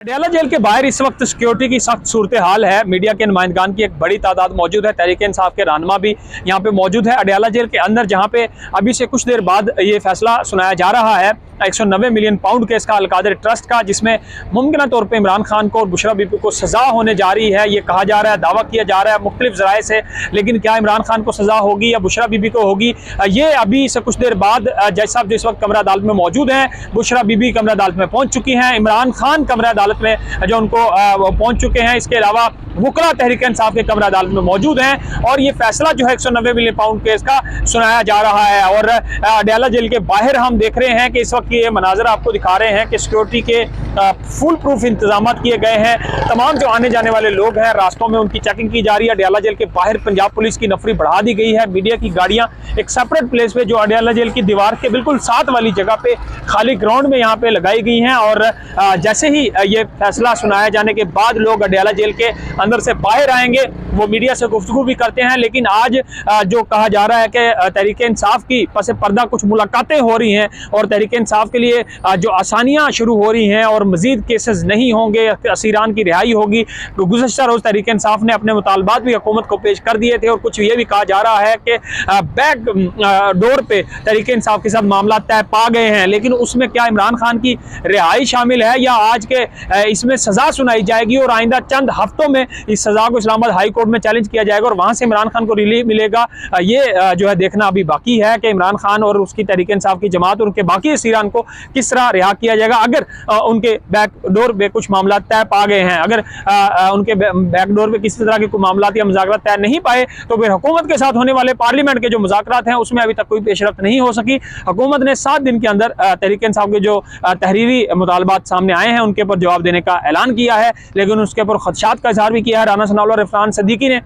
Adiala jail के बाहर इस वक्त सिक्योरिटी की सख्त सूरत हाल है। मीडिया के नुमाइंदगान की एक बड़ी तादाद मौजूद है। तहरीक इंसाफ के रहनुमा भी यहाँ पे मौजूद है। अडयाला जेल के अंदर जहाँ पे अभी से कुछ देर बाद ये फैसला सुनाया जा रहा है 190 मिलियन पाउंड केस का अलकादर ट्रस्ट का, जिसमें मुमकिन तौर पर इमरान खान को और बुशरा बीबी को सजा होने जा रही है। ये कहा जा रहा है, दावा किया जा रहा है मुख्तलिफ ज़राए से, लेकिन क्या इमरान खान को सजा होगी या बुशरा बीबी को होगी, ये अभी से कुछ देर बाद जज साहब जो इस वक्त कमरा अदालत में मौजूद हैं, बुशरा बीबी कमरा अदालत में पहुंच चुकी हैं, इमरान खान कमरा अदालत में जो उनको पहुंच चुके हैं। इसके अलावा वकला तहरीक इंसाफ के कमरा अदालत में मौजूद हैं और ये फैसला जो है 190 मिलियन पाउंड केस का सुनाया जा रहा है। और अडयाला जेल के बाहर हम देख रहे हैं कि इस वक्त ये मनाजर आपको दिखा रहे हैं कि सिक्योरिटी के फुल प्रूफ इंतजाम किए गए हैं। तमाम जो आने जाने वाले लोग हैं रास्तों में उनकी चेकिंग की जा रही है। अडयाला जेल के बाहर पंजाब पुलिस की नफरी बढ़ा दी गई है। मीडिया की गाड़ियां एक सेपरेट प्लेस पे जो अडयाला जेल की दीवार के बिल्कुल साथ वाली जगह पे खाली ग्राउंड में यहाँ पे लगाई गई हैं। और जैसे ही ये फैसला सुनाया जाने के बाद लोग अडयाला जेल के अंदर से बाहर आएंगे, वो मीडिया से गुफ्तगू भी करते हैं। लेकिन आज जो कहा जा रहा है कि तहरीक इंसाफ की पसे पर्दा कुछ मुलाकातें हो रही हैं और तहरीक इंसाफ के लिए जो आसानियां शुरू हो रही हैं और मजीद केसेस नहीं होंगे, असीरान की रिहाई होगी। गुज़श्ता रोज़ तहरीक इंसाफ ने अपने मुतालबात भी हुकूमत को पेश कर दिए थे और कुछ ये भी कहा जा रहा है कि बैक डोर पे तहरीक इंसाफ के साथ मामला तय पा गए हैं। लेकिन उसमें क्या इमरान खान की रिहाई शामिल है या आज के इसमें सज़ा सुनाई जाएगी और आइंदा चंद हफ्तों में इस सज़ा को इस्लामाबाद हाई कोर्ट में चैलेंज किया जाएगा और वहाँ से इमरान खान को रिलीफ मिलेगा, ये जो है देखना अभी बाकी है कि इमरान खान और उसकी तहरीक इंसाफ की जमात और उनके बाकी असीरान को किस तरह रिहा किया जाएगा। अगर उनके बैक डोर पे कुछ मामला तय पा गए हैं, अगर उनके बैक डोर पे किसी तरह के कोई मामला या मुज़ाकरात तय नहीं पाए, तो फिर हुकूमत के साथ होने वाले पार्लियामेंट के जो मुज़ाकरात हैं उसमें अभी तक कोई पेशरफ्त नहीं हो सकी। हुकूमत ने 7 दिन के अंदर तहरीक इंसाफ के जो तहरीरी मुतालबात सामने आए हैं उनके ऊपर जवाब देने का ऐलान किया है, लेकिन उसके ऊपर खदशात का इजहार भी किया है राना सनाउल्लाह और इरफान सदीकी ने।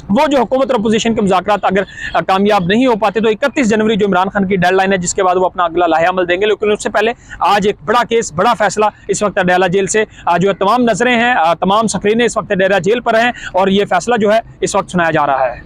वो जो हुकूमत और अपोजिशन के मुज़ाकरात अगर कामयाब नहीं हो पाते तो 31 जनवरी जो इमरान खान की डेडलाइन है, जिसके बाद वो अपना अगला लाहेअमल देंगे। लेकिन उससे पहले आज एक बड़ा केस, बड़ा फैसला इस वक्त अडयाला जेल से जो है तमाम नजरें हैं, तमाम स्क्रीनें इस वक्त अडयाला जेल पर हैं और ये फैसला जो है इस वक्त सुनाया जा रहा है।